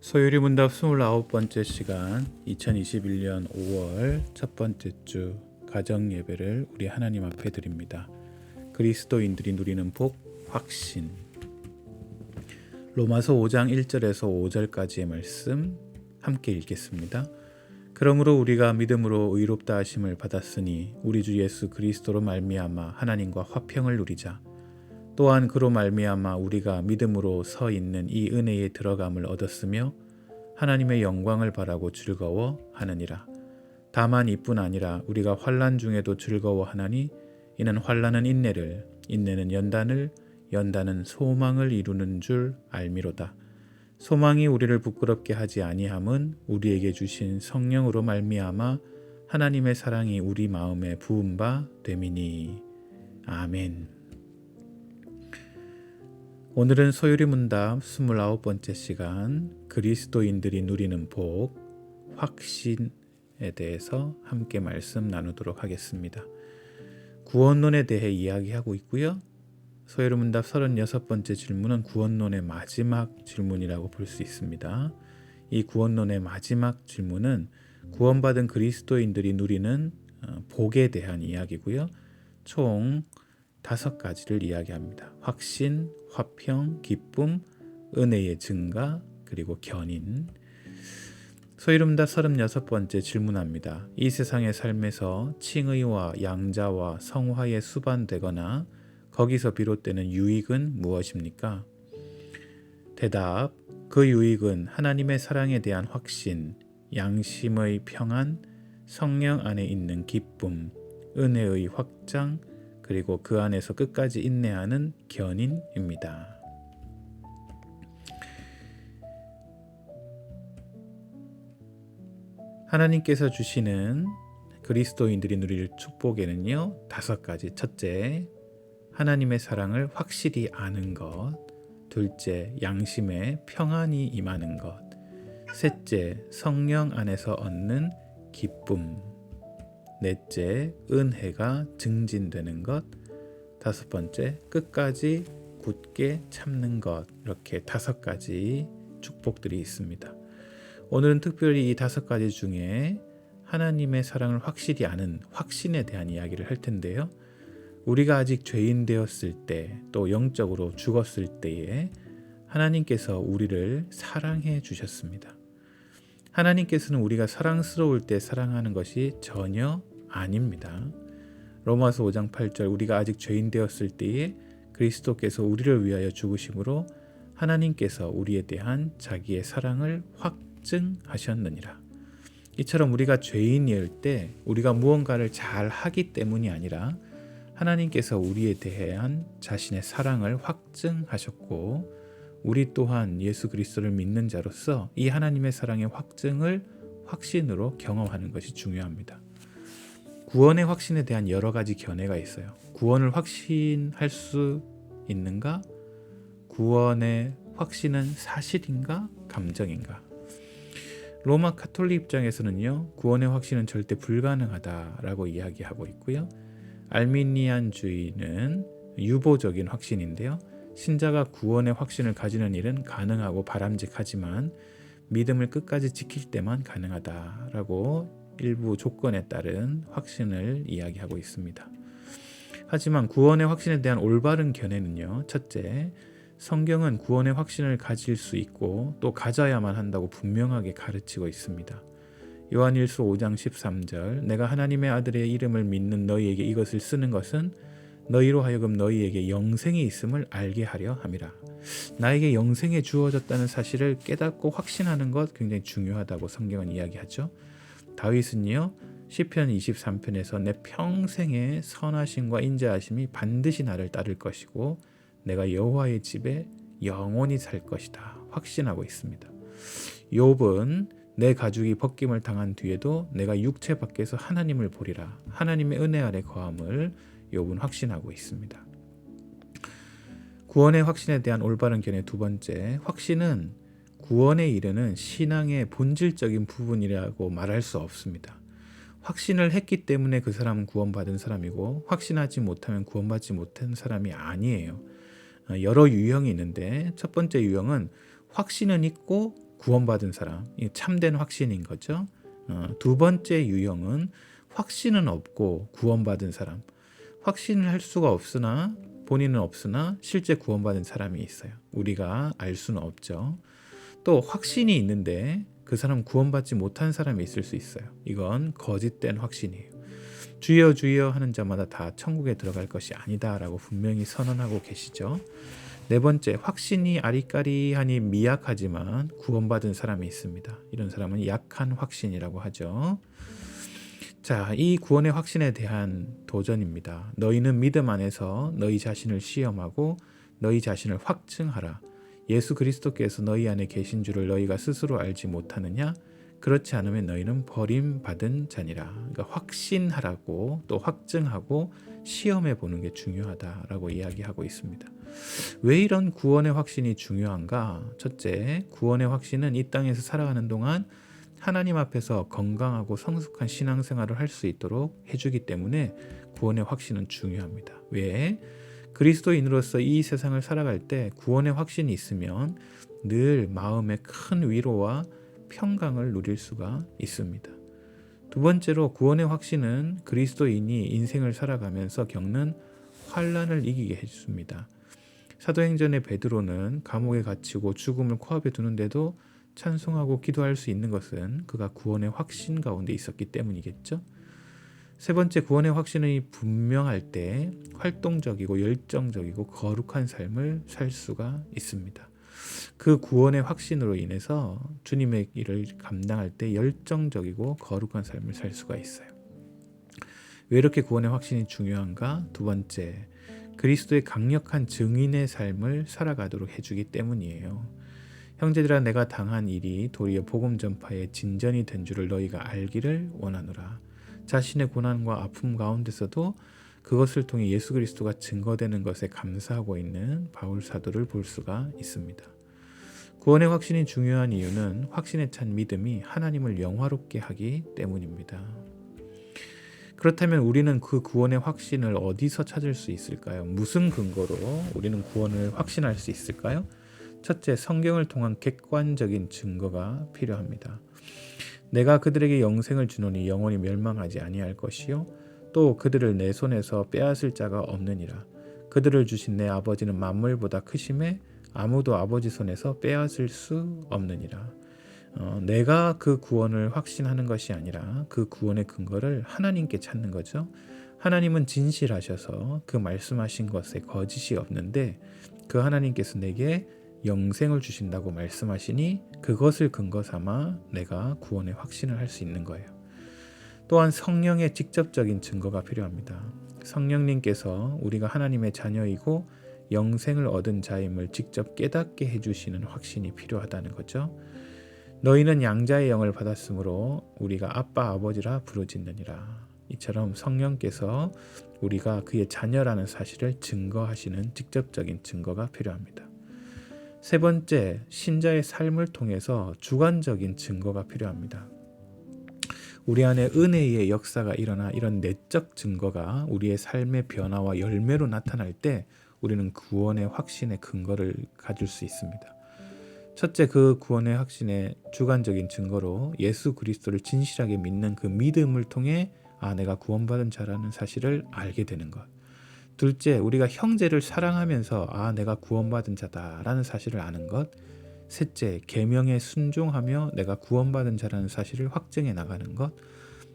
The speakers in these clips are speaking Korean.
소율이 문답 29번째 시간 2021년 5월 첫 번째 주 가정 예배를 우리 하나님 앞에 드립니다. 그리스도인들이 누리는 복, 확신. 로마서 5장 1절에서 5절까지의 말씀 함께 읽겠습니다. 그러므로 우리가 믿음으로 의롭다 하심을 받았으니 우리 주 예수 그리스도로 말미암아 하나님과 화평을 누리자. 또한 그로 말미암아 우리가 믿음으로 서 있는 이 은혜에 들어감을 얻었으며 하나님의 영광을 바라고 즐거워하느니라. 다만 이뿐 아니라 우리가 환난 중에도 즐거워하나니 이는 환난은 인내를, 인내는 연단을, 연단은 소망을 이루는 줄 알미로다. 소망이 우리를 부끄럽게 하지 아니함은 우리에게 주신 성령으로 말미암아 하나님의 사랑이 우리 마음에 부은 바 됨이니. 아멘. 오늘은 소율이 문답 29번째 시간 그리스도인들이 누리는 복, 확신에 대해서 함께 말씀 나누도록 하겠습니다. 구원론에 대해 이야기하고 있고요. 소율이 문답 36번째 질문은 구원론의 마지막 질문이라고 볼 수 있습니다. 이 구원론의 마지막 질문은 구원받은 그리스도인들이 누리는 복에 대한 이야기고요. 총 5가지를 이야기합니다. 확신, 화평, 기쁨, 은혜의 증가, 그리고 견인. 소율이 문답 36번째 질문합니다. 이 세상의 삶에서 칭의와 양자와 성화에 수반되거나 거기서 비롯되는 유익은 무엇입니까? 대답, 그 유익은 하나님의 사랑에 대한 확신, 양심의 평안, 성령 안에 있는 기쁨, 은혜의 확장, 그리고 그 안에서 끝까지 인내하는 견인입니다. 하나님께서 주시는 그리스도인들이 누릴 축복에는요, 5가지. 첫째, 하나님의 사랑을 확실히 아는 것. 둘째, 양심에 평안이 임하는 것. 셋째, 성령 안에서 얻는 기쁨. 넷째, 은혜가 증진되는 것. 5번째, 끝까지 굳게 참는 것. 이렇게 5가지 축복들이 있습니다. 오늘은 특별히 이 5가지 중에 하나님의 사랑을 확실히 아는 확신에 대한 이야기를 할 텐데요. 우리가 아직 죄인 되었을 때, 또 영적으로 죽었을 때에 하나님께서 우리를 사랑해 주셨습니다. 하나님께서는 우리가 사랑스러울 때 사랑하는 것이 전혀 아닙니다. 로마서 5장 8절 우리가 아직 죄인 되었을 때에 그리스도께서 우리를 위하여 죽으심으로 하나님께서 우리에 대한 자기의 사랑을 확증하셨느니라. 이처럼 우리가 죄인일 때 우리가 무언가를 잘 하기 때문이 아니라 하나님께서 우리에 대한 자신의 사랑을 확증하셨고 우리 또한 예수 그리스도를 믿는 자로서 이 하나님의 사랑의 확증을 확신으로 경험하는 것이 중요합니다. 구원의 확신에 대한 여러 가지 견해가 있어요. 구원을 확신할 수 있는가? 구원의 확신은 사실인가? 감정인가? 로마 가톨릭 입장에서는요, 구원의 확신은 절대 불가능하다라고 이야기하고 있고요. 알미니안주의는 유보적인 확신인데요. 신자가 구원의 확신을 가지는 일은 가능하고 바람직하지만 믿음을 끝까지 지킬 때만 가능하다라고 일부 조건에 따른 확신을 이야기하고 있습니다. 하지만 구원의 확신에 대한 올바른 견해는요. 첫째, 성경은 구원의 확신을 가질 수 있고 또 가져야만 한다고 분명하게 가르치고 있습니다. 요한일서 5장 13절 내가 하나님의 아들의 이름을 믿는 너희에게 이것을 쓰는 것은 너희로 하여금 너희에게 영생이 있음을 알게 하려 함이라. 나에게 영생이 주어졌다는 사실을 깨닫고 확신하는 것 굉장히 중요하다고 성경은 이야기하죠. 다윗은요, 시편 23편에서 내 평생의 선하심과 인자하심이 반드시 나를 따를 것이고 내가 여호와의 집에 영원히 살 것이다 확신하고 있습니다. 욥은 내 가죽이 벗김을 당한 뒤에도 내가 육체 밖에서 하나님을 보리라. 하나님의 은혜 아래 거함을 욥은 확신하고 있습니다. 구원의 확신에 대한 올바른 견해 2번째, 확신은 구원에 이르는 신앙의 본질적인 부분이라고 말할 수 없습니다. 확신을 했기 때문에 그 사람은 구원받은 사람이고 확신하지 못하면 구원받지 못한 사람이 아니에요. 여러 유형이 있는데 첫 번째 유형은 확신은 있고 구원받은 사람, 이 참된 확신인 거죠. 두 번째 유형은 확신은 없고 구원받은 사람. 확신을 할 수가 없으나 본인은 없으나 실제 구원받은 사람이 있어요. 우리가 알 수는 없죠. 또 확신이 있는데 그 사람 구원받지 못한 사람이 있을 수 있어요. 이건 거짓된 확신이에요. 주여 주여 하는 자마다 다 천국에 들어갈 것이 아니다라고 분명히 선언하고 계시죠. 네 번째, 확신이 아리까리하니 미약하지만 구원받은 사람이 있습니다. 이런 사람은 약한 확신이라고 하죠. 자, 이 구원의 확신에 대한 도전입니다. 너희는 믿음 안에서 너희 자신을 시험하고 너희 자신을 확증하라. 예수 그리스도께서 너희 안에 계신 줄을 너희가 스스로 알지 못하느냐? 그렇지 않으면 너희는 버림받은 자니라. 그러니까 확신하라고 또 확증하고 시험해 보는 게 중요하다라고 이야기하고 있습니다. 왜 이런 구원의 확신이 중요한가? 첫째, 구원의 확신은 이 땅에서 살아가는 동안 하나님 앞에서 건강하고 성숙한 신앙생활을 할 수 있도록 해주기 때문에 구원의 확신은 중요합니다. 왜? 그리스도인으로서 이 세상을 살아갈 때 구원의 확신이 있으면 늘 마음에 큰 위로와 평강을 누릴 수가 있습니다. 두 번째로 구원의 확신은 그리스도인이 인생을 살아가면서 겪는 환난을 이기게 해줍니다. 사도행전의 베드로는 감옥에 갇히고 죽음을 코앞에 두는데도 찬송하고 기도할 수 있는 것은 그가 구원의 확신 가운데 있었기 때문이겠죠. 세 번째, 구원의 확신이 분명할 때 활동적이고 열정적이고 거룩한 삶을 살 수가 있습니다. 그 구원의 확신으로 인해서 주님의 일을 감당할 때 열정적이고 거룩한 삶을 살 수가 있어요. 왜 이렇게 구원의 확신이 중요한가? 두 번째, 그리스도의 강력한 증인의 삶을 살아가도록 해주기 때문이에요. 형제들아, 내가 당한 일이 도리어 복음 전파의 진전이 된 줄을 너희가 알기를 원하노라. 자신의 고난과 아픔 가운데서도 그것을 통해 예수 그리스도가 증거되는 것에 감사하고 있는 바울 사도를 볼 수가 있습니다. 구원의 확신이 중요한 이유는 확신에 찬 믿음이 하나님을 영화롭게 하기 때문입니다. 그렇다면 우리는 그 구원의 확신을 어디서 찾을 수 있을까요? 무슨 근거로 우리는 구원을 확신할 수 있을까요? 첫째, 성경을 통한 객관적인 증거가 필요합니다. 내가 그들에게 영생을 주노니 영원히 멸망하지 아니할 것이요 또 그들을 내 손에서 빼앗을 자가 없느니라. 그들을 주신 내 아버지는 만물보다 크심에 아무도 아버지 손에서 빼앗을 수 없느니라. 내가 그 구원을 확신하는 것이 아니라 그 구원의 근거를 하나님께 찾는 거죠. 하나님은 진실하셔서 그 말씀하신 것에 거짓이 없는데 그 하나님께서 내게 영생을 주신다고 말씀하시니 그것을 근거 삼아 내가 구원의 확신을 할 수 있는 거예요. 또한 성령의 직접적인 증거가 필요합니다. 성령님께서 우리가 하나님의 자녀이고 영생을 얻은 자임을 직접 깨닫게 해주시는 확신이 필요하다는 거죠. 너희는 양자의 영을 받았으므로 우리가 아빠 아버지라 부르짖느니라. 이처럼 성령께서 우리가 그의 자녀라는 사실을 증거하시는 직접적인 증거가 필요합니다. 세 번째, 신자의 삶을 통해서 주관적인 증거가 필요합니다. 우리 안에 은혜의 역사가 일어나 이런 내적 증거가 우리의 삶의 변화와 열매로 나타날 때 우리는 구원의 확신의 근거를 가질 수 있습니다. 첫째, 그 구원의 확신의 주관적인 증거로 예수 그리스도를 진실하게 믿는 그 믿음을 통해 내가 구원받은 자라는 사실을 알게 되는 것. 둘째, 우리가 형제를 사랑하면서 내가 구원받은 자다라는 사실을 아는 것. 셋째, 계명에 순종하며 내가 구원받은 자라는 사실을 확증해 나가는 것.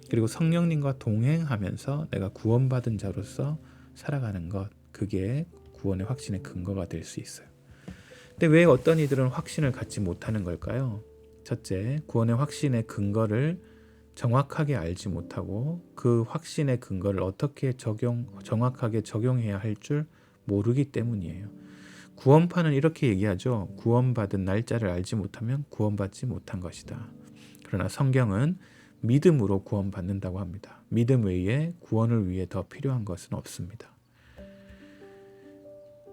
그리고 성령님과 동행하면서 내가 구원받은 자로서 살아가는 것. 그게 구원의 확신의 근거가 될 수 있어요. 근데 왜 어떤 이들은 확신을 갖지 못하는 걸까요? 첫째, 구원의 확신의 근거를 정확하게 알지 못하고 그 확신의 근거를 어떻게 정확하게 적용해야 할 줄 모르기 때문이에요. 구원파는 이렇게 얘기하죠. 구원받은 날짜를 알지 못하면 구원받지 못한 것이다. 그러나 성경은 믿음으로 구원받는다고 합니다. 믿음 외에 구원을 위해 더 필요한 것은 없습니다.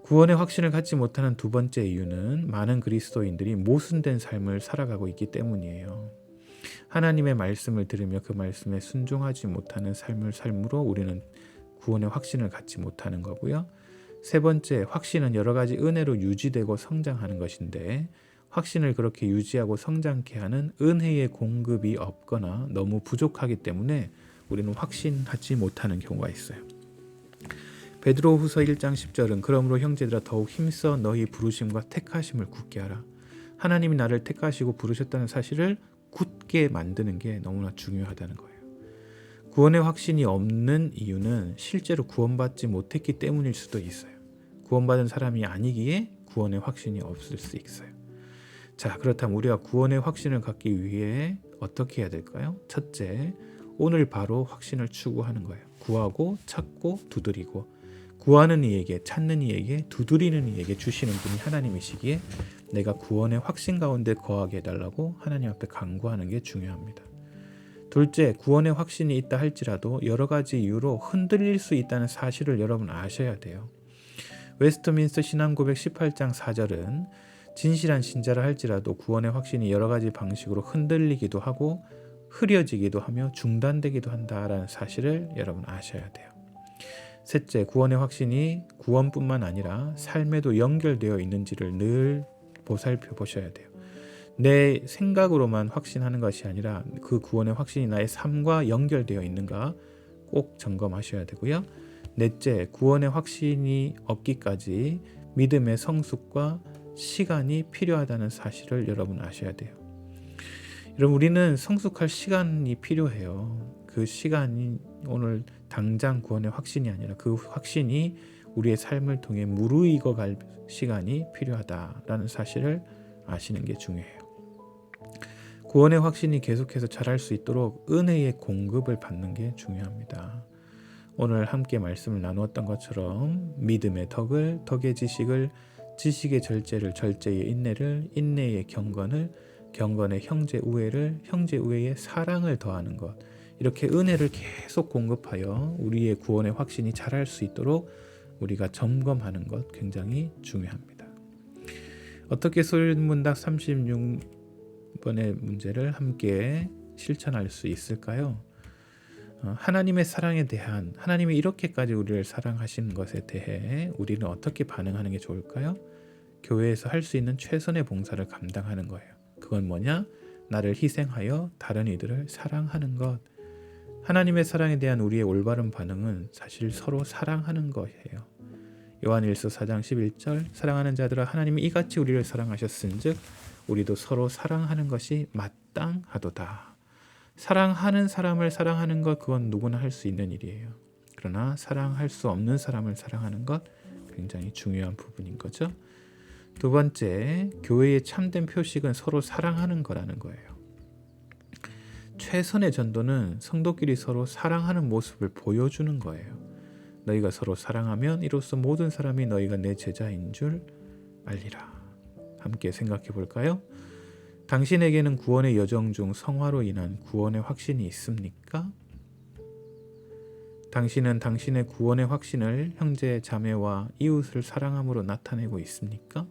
구원의 확신을 갖지 못하는 두 번째 이유는 많은 그리스도인들이 모순된 삶을 살아가고 있기 때문이에요. 하나님의 말씀을 들으며 그 말씀에 순종하지 못하는 삶을 삶으로 우리는 구원의 확신을 갖지 못하는 거고요. 세 번째, 확신은 여러 가지 은혜로 유지되고 성장하는 것인데 확신을 그렇게 유지하고 성장케 하는 은혜의 공급이 없거나 너무 부족하기 때문에 우리는 확신하지 못하는 경우가 있어요. 베드로후서 1장 10절은 그러므로 형제들아 더욱 힘써 너희 부르심과 택하심을 굳게 하라. 하나님이 나를 택하시고 부르셨다는 사실을 굳게 만드는 게 너무나 중요하다는 거예요. 구원의 확신이 없는 이유는 실제로 구원받지 못했기 때문일 수도 있어요. 구원받은 사람이 아니기에 구원의 확신이 없을 수 있어요. 자, 그렇다면 우리가 구원의 확신을 갖기 위해 어떻게 해야 될까요? 첫째, 오늘 바로 확신을 추구하는 거예요. 구하고 찾고 두드리고, 구하는 이에게, 찾는 이에게, 두드리는 이에게 주시는 분이 하나님이시기에 내가 구원의 확신 가운데 거하게 해달라고 하나님 앞에 간구하는 게 중요합니다. 둘째, 구원의 확신이 있다 할지라도 여러 가지 이유로 흔들릴 수 있다는 사실을 여러분 아셔야 돼요. 웨스트민스터 신앙고백 18장 4절은 진실한 신자라 할지라도 구원의 확신이 여러 가지 방식으로 흔들리기도 하고 흐려지기도 하며 중단되기도 한다라는 사실을 여러분 아셔야 돼요. 셋째, 구원의 확신이 구원뿐만 아니라 삶에도 연결되어 있는지를 늘 보살펴 보셔야 돼요. 내 생각으로만 확신하는 것이 아니라 그 구원의 확신이 나의 삶과 연결되어 있는가 꼭 점검하셔야 되고요. 넷째, 구원의 확신이 없기까지 믿음의 성숙과 시간이 필요하다는 사실을 여러분 아셔야 돼요. 여러분, 우리는 성숙할 시간이 필요해요. 그 시간이 오늘 당장 구원의 확신이 아니라 그 확신이 우리의 삶을 통해 무르익어 갈 시간이 필요하다라는 사실을 아시는 게 중요해요. 구원의 확신이 계속해서 자랄 수 있도록 은혜의 공급을 받는 게 중요합니다. 오늘 함께 말씀을 나누었던 것처럼 믿음의 덕을, 덕의 지식을, 지식의 절제를, 절제의 인내를, 인내의 경건을, 경건의 형제 우애를, 형제 우애의 사랑을 더하는 것, 이렇게 은혜를 계속 공급하여 우리의 구원의 확신이 자랄 수 있도록 우리가 점검하는 것 굉장히 중요합니다. 어떻게 소일문답 36번의 문제를 함께 실천할 수 있을까요? 하나님의 사랑에 대한, 하나님이 이렇게까지 우리를 사랑하신 것에 대해 우리는 어떻게 반응하는 게 좋을까요? 교회에서 할 수 있는 최선의 봉사를 감당하는 거예요. 그건 뭐냐? 나를 희생하여 다른 이들을 사랑하는 것. 하나님의 사랑에 대한 우리의 올바른 반응은 사실 서로 사랑하는 것이에요. 요한일서 4장 11절, 사랑하는 자들아 하나님이 이같이 우리를 사랑하셨은즉 우리도 서로 사랑하는 것이 마땅하도다. 사랑하는 사람을 사랑하는 것, 그건 누구나 할 수 있는 일이에요. 그러나 사랑할 수 없는 사람을 사랑하는 것, 굉장히 중요한 부분인 거죠. 두 번째, 교회의 참된 표식은 서로 사랑하는 거라는 거예요. 최선의 전도는 성도끼리 서로 사랑하는 모습을 보여주는 거예요. 너희가 서로 사랑하면 이로써 모든 사람이 너희가 내 제자인 줄 알리라. 함께 생각해 볼까요? 당신에게는 구원의 여정 중 성화로 인한 구원의 확신이 있습니까? 당신은 당신의 구원의 확신을 형제, 자매와 이웃을 사랑함으로 나타내고 있습니까?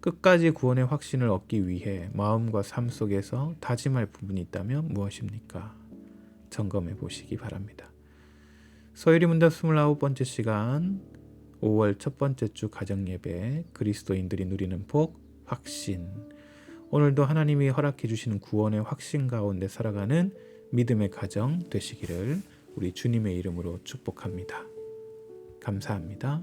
끝까지 구원의 확신을 얻기 위해 마음과 삶 속에서 다짐할 부분이 있다면 무엇입니까? 점검해 보시기 바랍니다. 서일이 문답 29번째 시간 5월 첫 번째 주 가정예배, 그리스도인들이 누리는 복, 확신. 오늘도 하나님이 허락해 주시는 구원의 확신 가운데 살아가는 믿음의 가정 되시기를 우리 주님의 이름으로 축복합니다. 감사합니다.